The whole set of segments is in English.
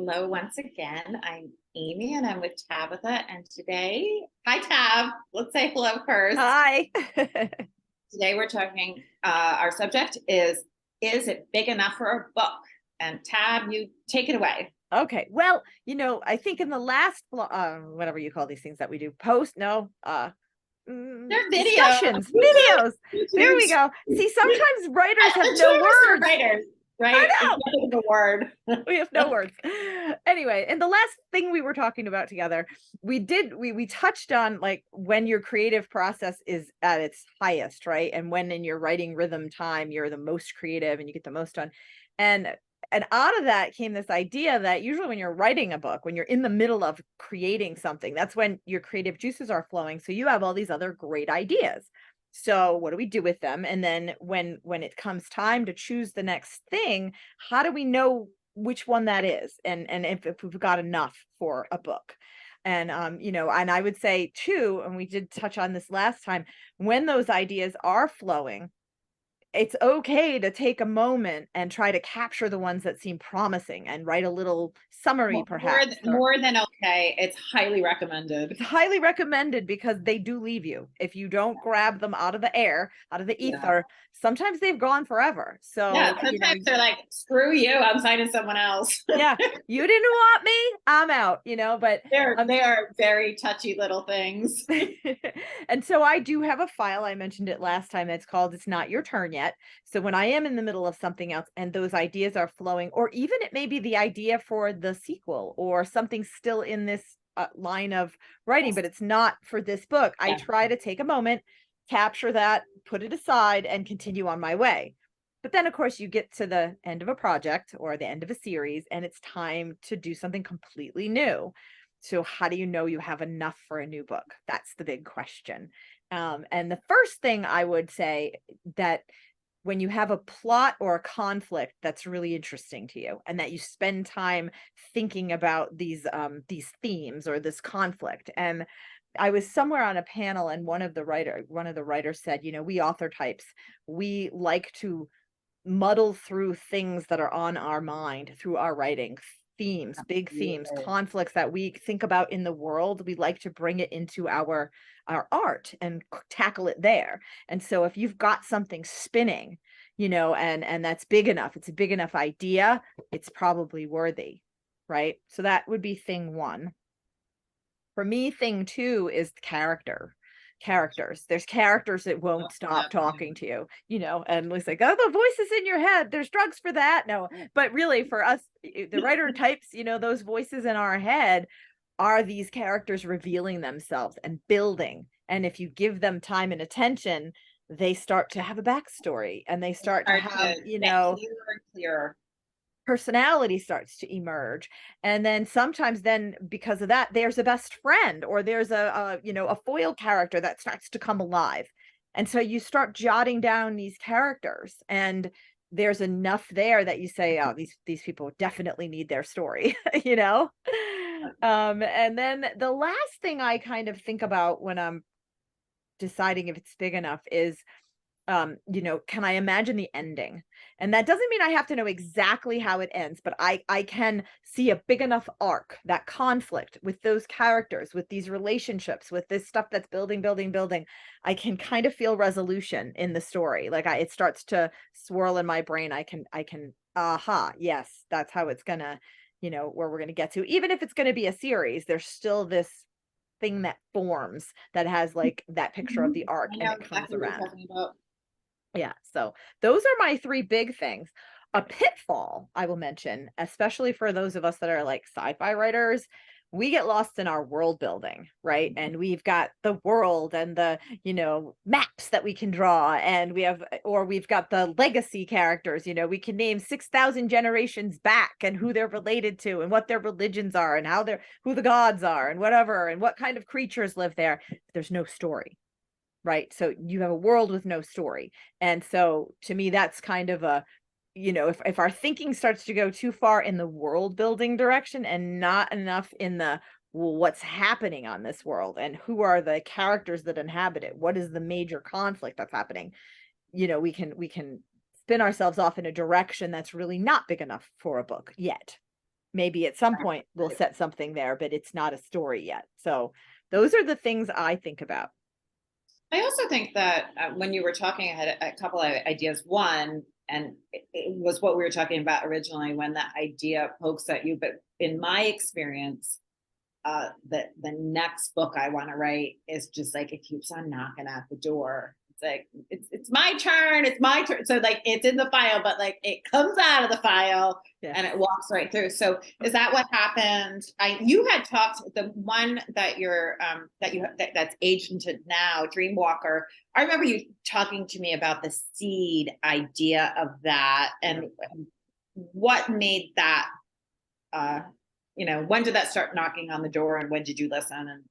Hello once again. I'm Amy and I'm with Tabitha. And today, hi Tab. Let's say hello first. Hi. Today we're talking, our subject is it big enough for a book? And Tab, you take it away. Okay. Well, I think in the last whatever you call these things that we do, They're video. discussions, YouTube. videos. There we YouTube. go. See, sometimes writers have The two no of us are words. writers, I right? We know. can't think of a word. We have no words. Anyway, and the last thing we were talking about together, we touched on like when your creative process is at its highest, right? And when in your writing rhythm time you're the most creative and you get the most done. And and out of that came this idea that usually when you're writing a book, when you're in the middle of creating something, that's when your creative juices are flowing. So you have all these other great ideas. So what do we do with them? And then when it comes time to choose the next thing, how do we know which one that is, and if we've got enough for a book? And and I would say too, and we did touch on this last time, when those ideas are flowing, it's okay to take a moment and try to capture the ones that seem promising and write a little summary perhaps, or More than okay. It's highly recommended. it's highly recommended because they do leave you. If you don't grab them out of the air, out of the Yeah. ether, sometimes they've gone forever. Yeah. So, Sometimes they're like, screw you, I'm signing someone else. yeah, you didn't want me, I'm out, but They are very touchy little things. and so I do have a file. I mentioned it last time. It's called It's Not Your Turn Yet. So when I am in the middle of something else and those ideas are flowing, or even it may be the idea for the sequel or something still in this line of writing, but it's not for this book, I Yeah. try to take a moment, capture that, put it aside, and continue on my way. But then, of course, you get to the end of a project or the end of a series, and it's time to do something completely new. So, how do you know you have enough for a new book? That's the big question. And the first thing I would say that when you have a plot or a conflict that's really interesting to you, and that you spend time thinking about these themes or this conflict. And I was somewhere on a panel, and one of the writers said, we author types, we like to muddle through things that are on our mind through our writing, themes, big themes, Yeah. conflicts that we think about in the world. We like to bring it into our art and tackle it there. And so if you've got something spinning, and that's big enough, it's a big enough idea, it's probably worthy, right? So that would be thing one. For me, thing two is characters. There's characters that won't stop talking to you, and it's like, oh, the voices in your head, there's drugs for that. No, but really for us, the writer types, those voices in our head are these characters revealing themselves and building. And if you give them time and attention, they start to have a backstory, and they start to Start have, to get clearer and clearer. personality starts to emerge. And then sometimes then because of that, there's a best friend, or there's a foil character that starts to come alive. And so you start jotting down these characters, and there's enough there that you say, oh, these people definitely need their story. you know and then the last thing I kind of think about when I'm deciding if it's big enough is, can I imagine the ending? And that doesn't mean I have to know exactly how it ends, but I can see a big enough arc, that conflict with those characters, with these relationships, with this stuff that's building, building, building. I can kind of feel resolution in the story. Like it starts to swirl in my brain. I can, aha, yes, that's how it's gonna, where we're gonna get to. Even if it's gonna be a series, there's still this thing that forms that has like that picture of the arc, I and know it comes exactly what you're around. talking about. Yeah, so those are my 3 big things. A pitfall I will mention, especially for those of us that are like sci-fi writers, we get lost in our world building, right? And we've got the world and the, maps that we can draw, and we've got the legacy characters, we can name 6,000 generations back and who they're related to and what their religions are and who the gods are and whatever and what kind of creatures live there. There's no story, right? So you have a world with no story. And so to me, that's kind of a, if our thinking starts to go too far in the world building direction and not enough in the, well, what's happening on this world and who are the characters that inhabit it? What is the major conflict that's happening? We can spin ourselves off in a direction that's really not big enough for a book yet. maybe at some point we'll set something there, but it's not a story yet. So those are the things I think about. I also think that when you were talking, I had a couple of ideas. One, and it was what we were talking about originally when that idea pokes at you. But in my experience, the next book I want to write is just like it keeps on knocking at the door. It's like it's my turn, it's my turn. So like it's in the file, but like it comes out of the file and it walks right through. So is that what happened? You had talked the one that you're that's agented now, Dreamwalker. I remember you talking to me about the seed idea of that and what made that when did that start knocking on the door and when did you listen? And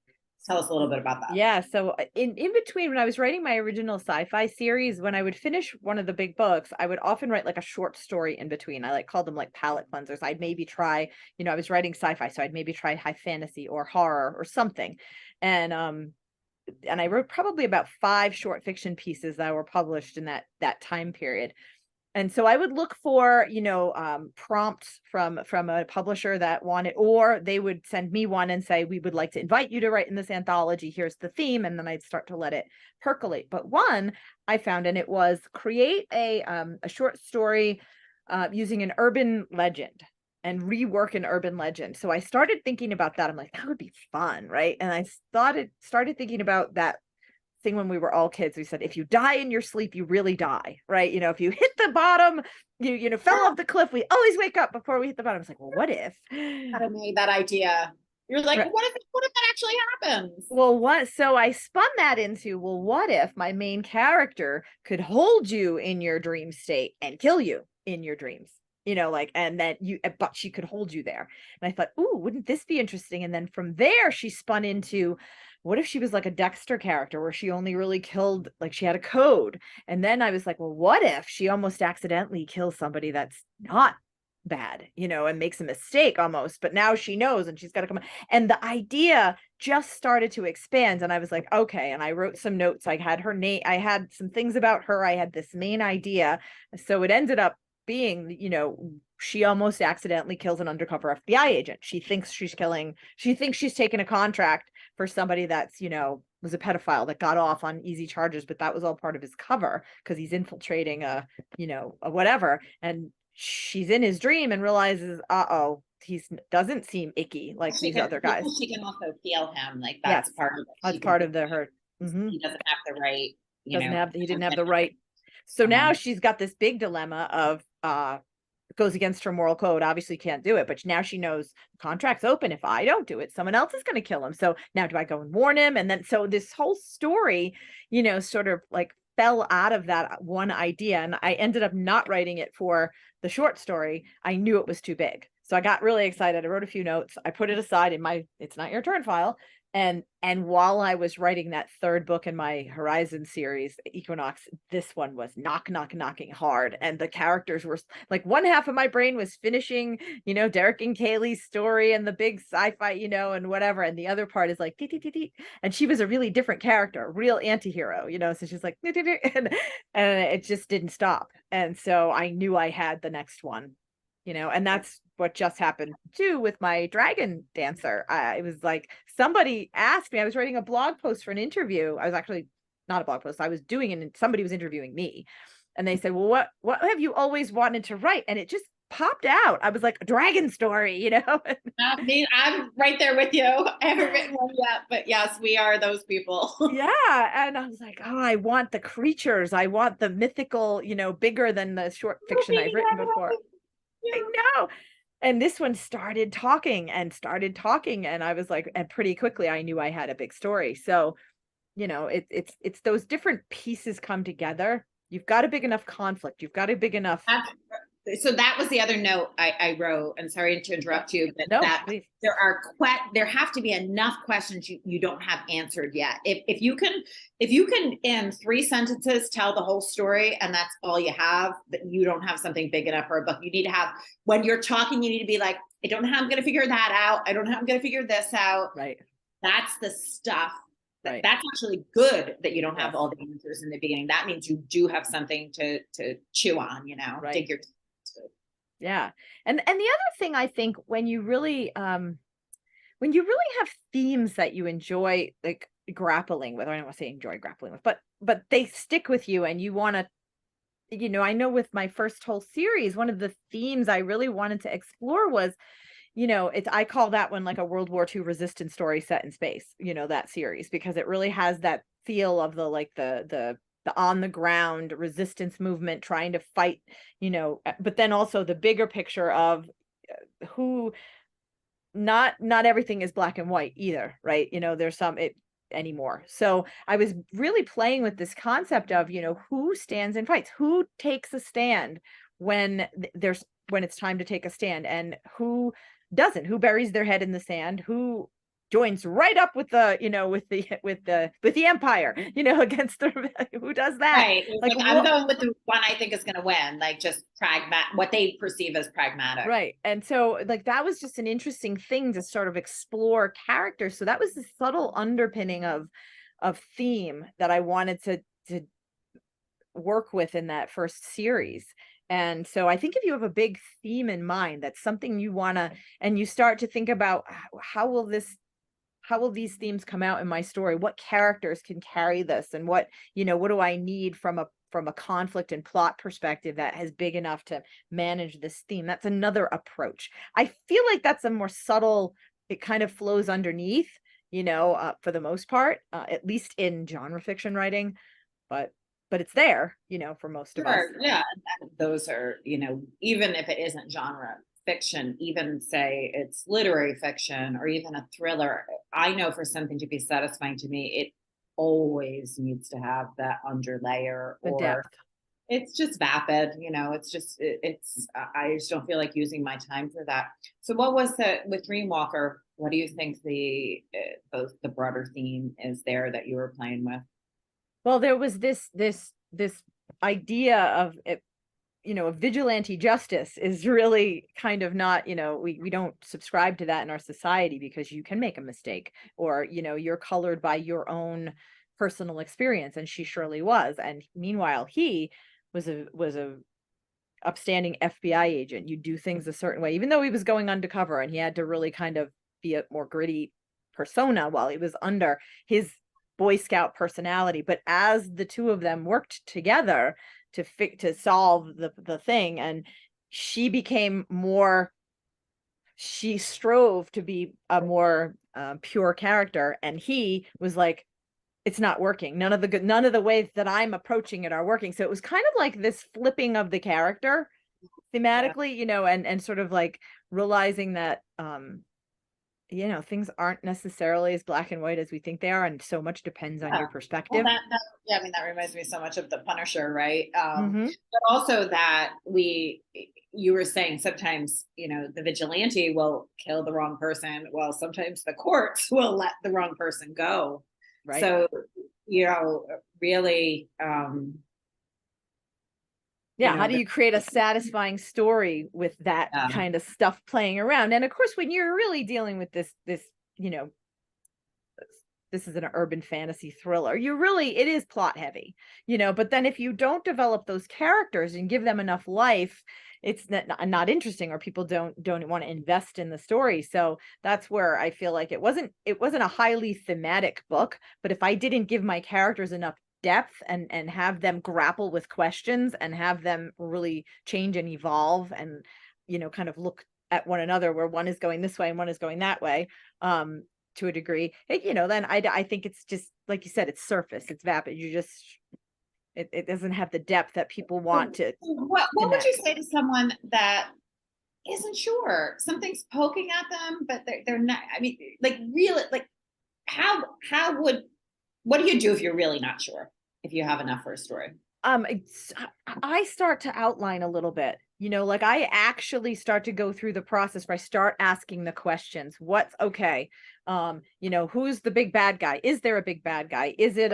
tell us a little bit about that. Yeah. So in between, when I was writing my original sci-fi series, when I would finish one of the big books, I would often write like a short story in between. I called them like palette cleansers. I'd maybe try, I was writing sci-fi, so I'd maybe try high fantasy or horror or something. And I wrote probably about 5 short fiction pieces that were published in that time period. And so I would look for, prompts from a publisher that wanted, or they would send me one and say, we would like to invite you to write in this anthology. Here's the theme. And then I'd start to let it percolate. But one I found, and it was create a short story using an urban legend and rework an urban legend. So I started thinking about that. I'm like, that would be fun, right? And I started thinking about that thing when we were all kids. We said, if you die in your sleep, you really die, right? If you hit the bottom, you fell off the cliff, we always wake up before we hit the bottom. It's like, well, what if I made that idea? You're like, right. what if that actually happens? Well, so I spun that into, well, what if my main character could hold you in your dream state and kill you in your dreams? And that but she could hold you there. And I thought, ooh, wouldn't this be interesting? And then from there, she spun into, what if she was like a Dexter character where she only really killed, like she had a code? And then I was like, well, what if she almost accidentally kills somebody that's not bad, and makes a mistake almost, but now she knows and she's got to come. And the idea just started to expand. And I was like, okay. And I wrote some notes. I had her name. I had some things about her. I had this main idea. So it ended up being, she almost accidentally kills an undercover FBI agent. She thinks she's taking a contract for somebody that's, was a pedophile that got off on easy charges, but that was all part of his cover because he's infiltrating a whatever. And she's in his dream and realizes, he doesn't seem icky like these other guys. She can also feel him. Like that's part of it. That's part of the hurt. He doesn't have the right. He didn't have the right. So now she's got this big dilemma of goes against her moral code, obviously can't do it, but now she knows the contract's open. If I don't do it, someone else is going to kill him. So now do I go and warn him? And then so this whole story, sort of like fell out of that one idea. And I ended up not writing it for the short story. I knew it was too big. So I got really excited. I wrote a few notes. I put it aside in my It's Not Your Turn file. And while I was writing that 3rd book in my Horizon series, Equinox, this one was knocking hard. And the characters were like, one half of my brain was finishing, Derek and Kaylee's story and the big sci-fi, and whatever. And the other part is like, and she was a really different character, real anti-hero, so she's like, and it just didn't stop. And so I knew I had the next one. And that's what just happened too with my dragon dancer. It was like somebody asked me, I was writing a blog post for an interview. I was actually not a blog post. I was doing it and somebody was interviewing me. And they said, well, what have you always wanted to write? And it just popped out. I was like, a dragon story, I'm right there with you. I haven't written one yet, but yes, we are those people. Yeah. And I was like, I want the creatures. I want the mythical, bigger than the short fiction I've written before. I know. And this one started talking. And I was like, and pretty quickly I knew I had a big story. So, it's those different pieces come together. You've got a big enough conflict. You've got a big enough. So that was the other note I wrote, and sorry to interrupt you, but Please. there have to be enough questions you don't have answered yet. If you can in 3 sentences tell the whole story and that's all you have, that you don't have something big enough for a book. You need to have, when you're talking, you need to be like, I don't know how I'm going to figure that out. I don't know how I'm going to figure this out. Right. That's the stuff. Right. That's actually good that you don't have all the answers in the beginning. That means you do have something to chew on, right. dig your. Yeah. And the other thing I think when you really have themes that you enjoy like grappling with, or I don't want to say enjoy grappling with, but they stick with you and you want to, I know with my first whole series, one of the themes I really wanted to explore was, it's I call that one like a World War II resistance story set in space, that series, because it really has that feel of the like the on the ground resistance movement trying to fight, but then also the bigger picture of who not everything is black and white either, right? There's some it anymore. So I was really playing with this concept of, who stands in fights, who takes a stand when when it's time to take a stand, and who doesn't, who buries their head in the sand, who joins right up with the, with the empire, against the who does that? Right. It's Like like I'm what. going with the one I think is going to win, like just what they perceive as pragmatic. Right. And so like that was just an interesting thing to sort of explore characters. So that was the subtle underpinning of theme that I wanted to work with in that first series. And so I think if you have a big theme in mind, that's something you want to, and you start to think about how will these themes come out in my story? What characters can carry this? And what do I need from a conflict and plot perspective that is big enough to manage this theme? That's another approach. I feel like that's a more subtle, it kind of flows underneath, for the most part, at least in genre fiction writing, but it's there, for most of us. Sure. Yeah. And those are, even if it isn't genre fiction, even say it's literary fiction or even a thriller, I know for something to be satisfying to me, it always needs to have that underlayer, The or depth. it's just vapid, it's just, I just don't feel like using my time for that. So what was the, with Dreamwalker, what do you think the broader theme is there that you were playing with? Well, there was this idea of it, vigilante justice is really kind of not, we don't subscribe to that in our society because you can make a mistake, or, you're colored by your own personal experience. And she surely was. And meanwhile, he was a upstanding FBI agent. You do things a certain way, even though he was going undercover and he had to really kind of be a more gritty persona while he was under his Boy Scout personality. But as the two of them worked together to solve the thing, and she became more, she strove to be a more pure character, and he was like, it's not working. None of the ways that I'm approaching it are working. So it was kind of like this flipping of the character Yeah. thematically, and sort of like realizing that things aren't necessarily as black and white as we think they are, and so much depends on Yeah. your Well, perspective. yeah, I mean, that reminds me so much of the Punisher, right? Hmm. But also that you were saying sometimes, the vigilante will kill the wrong person. Well, sometimes the courts will let the wrong person go. Right. So, really, Yeah, how do the, you create a satisfying story with that um, kind of stuff playing around? And of course, when you're really dealing with this, you know, this is an urban fantasy thriller, it is plot heavy, but then if you don't develop those characters and give them enough life, it's not interesting, or people don't want to invest in the story. So that's where I feel like it wasn't a highly thematic book, but if I didn't give my characters enough depth and have them grapple with questions and have them really change and evolve and kind of look at one another, where one is going this way and one is going that way, to a degree, then I think it's just like you said, it's surface, it's vapid. It doesn't have the depth that people want to what would you connect. say to someone that isn't sure? Something's poking at them, but they're not. I mean, like really, like how would what do you do if you're really not sure? If you have enough for a story? I start to outline a little bit, like I actually start to go through the process where I start asking the questions. What's okay? Who's the big bad guy? Is there a big bad guy? Is it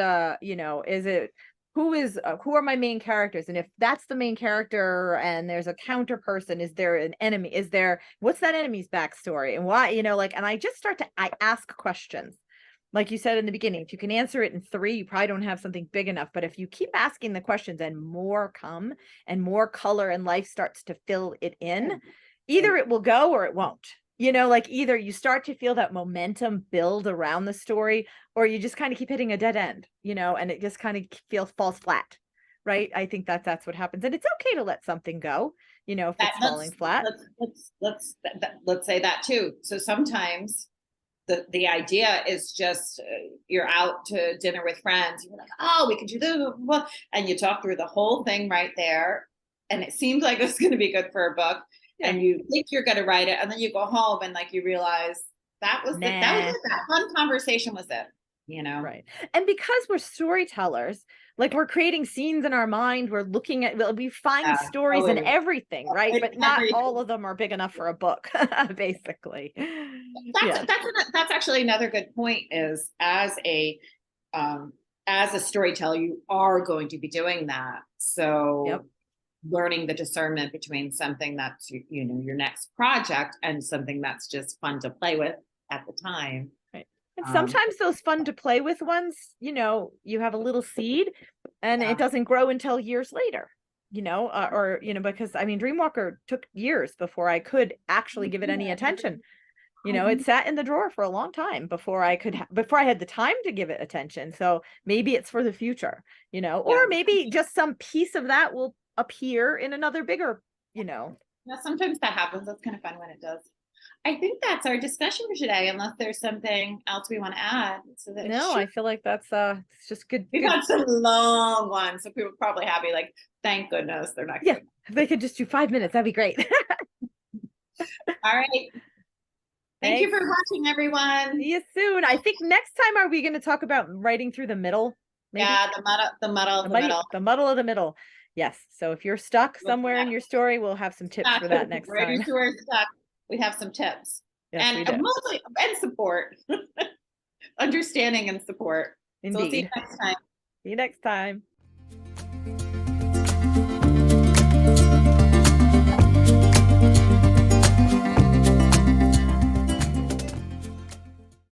who are my main characters? And if that's the main character and there's a counter person, is there an enemy? What's that enemy's backstory and why? And I just I ask questions. Like you said in the beginning, if you can answer it in 3, you probably don't have something big enough. But if you keep asking the questions and more come and more color and life starts to fill it in, either it will go or it won't. Like either you start to feel that momentum build around the story, or you just kind of keep hitting a dead end, and it just kind of falls flat. Right. I think that's what happens. And it's okay to let something go, if That, it's falling flat. let's say that too. So sometimes the idea is just you're out to dinner with friends. You're like, oh, we could do this, and you talk through the whole thing right there, and it seems like it's going to be good for a book, and you think you're going to write it, and then you go home and like you realize that was that fun conversation was it, Right. And because we're storytellers, like we're creating scenes in our mind, we find stories in everything, right? But not all of them are big enough for a book, basically. That's actually another good point, is as a storyteller, you are going to be doing that. So learning the discernment between something that's your next project and something that's just fun to play with at the time. And sometimes those fun to play with ones, you have a little seed and it doesn't grow until years later, because Dreamwalker took years before I could actually give it any attention. It sat in the drawer for a long time before I had the time to give it attention. So maybe it's for the future, or maybe just some piece of that will appear in another bigger, Yeah, sometimes that happens. That's kind of fun when it does. I think that's our discussion for today, unless there's something else we want to add. I feel like that's it's just good. We've had some long ones, so people are probably happy, like, thank goodness they're not. Yeah, if they could just do 5 minutes, that'd be great. All right. Thank you for watching, everyone. See you soon. I think next time, are we going to talk about writing through the middle? Maybe? Yeah, the muddle of the middle. Yes. So if you're stuck somewhere in your story, we'll have some tips for that next time. We have some tips. Yes, and mostly and support. Understanding and support. Indeed. So we'll see you next time. See you next time.